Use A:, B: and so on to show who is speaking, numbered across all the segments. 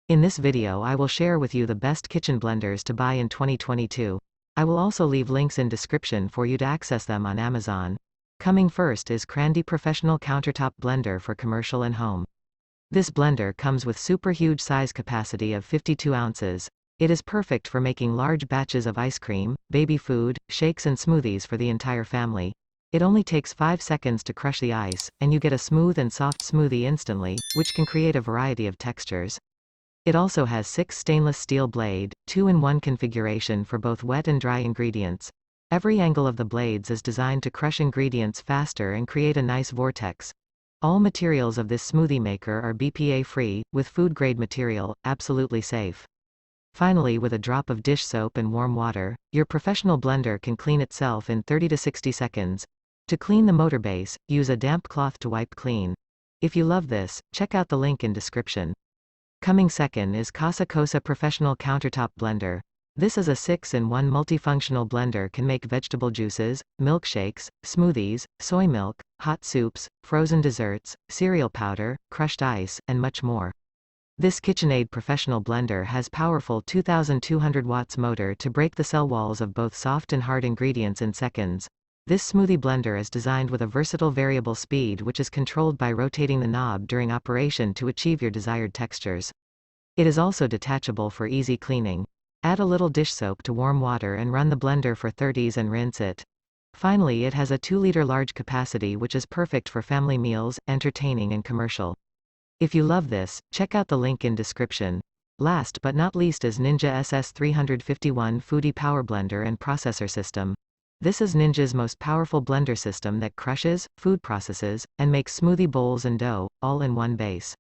A: In this video I will share with you the best kitchen blenders to buy in 2022. I will also leave links in description for you to access them on Amazon. Coming first is Cranddi Professional Countertop Blender for commercial and home. This blender comes with super huge size capacity of 52 ounces. It is perfect for making large batches of ice cream, baby food, shakes and smoothies for the entire family. It only takes 5 seconds to crush the ice, and you get a smooth and soft smoothie instantly, which can create a variety of textures. It also has 6 stainless steel blade, 2-in-1 configuration for both wet and dry ingredients. Every angle of the blades is designed to crush ingredients faster and create a nice vortex. All materials of this smoothie maker are BPA-free, with food-grade material, absolutely safe. Finally, with a drop of dish soap and warm water, your professional blender can clean itself in 30 to 60 seconds. To clean the motor base, use a damp cloth to wipe clean. If you love this, check out the link in description. Coming second is Casa Cosa Professional Countertop Blender. This is a 6-in-1 multifunctional blender, can make vegetable juices, milkshakes, smoothies, soy milk, hot soups, frozen desserts, cereal powder, crushed ice, and much more. This KitchenAid professional blender has powerful 2200 watts motor to break the cell walls of both soft and hard ingredients in seconds. This smoothie blender is designed with a versatile variable speed which is controlled by rotating the knob during operation to achieve your desired textures. It is also detachable for easy cleaning. Add a little dish soap to warm water and run the blender for 30s and rinse it. Finally, it has a 2-liter large capacity which is perfect for family meals, entertaining and commercial. If you love this, check out the link in description. Last but not least is Ninja SS351 Foodi Power Blender and Processor System. This is Ninja's most powerful blender system that crushes, food processes, and makes smoothie bowls and dough, all in one base.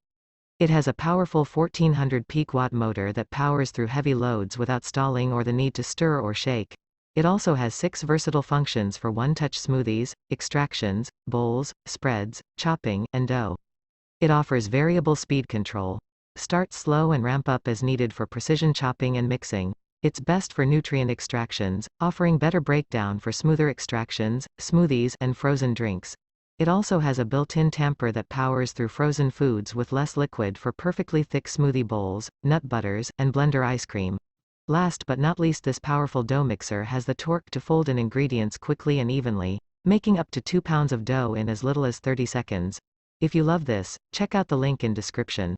A: It has a powerful 1400 peak watt motor that powers through heavy loads without stalling or the need to stir or shake. It also has 6 versatile functions for one-touch smoothies, extractions, bowls, spreads, chopping, and dough. It offers variable speed control. Start slow and ramp up as needed for precision chopping and mixing. It's best for nutrient extractions, offering better breakdown for smoother extractions, smoothies, and frozen drinks. It also has a built-in tamper that powers through frozen foods with less liquid for perfectly thick smoothie bowls, nut butters, and blender ice cream. Last but not least, this powerful dough mixer has the torque to fold in ingredients quickly and evenly, making up to 2 pounds of dough in as little as 30 seconds. If you love this, check out the link in description.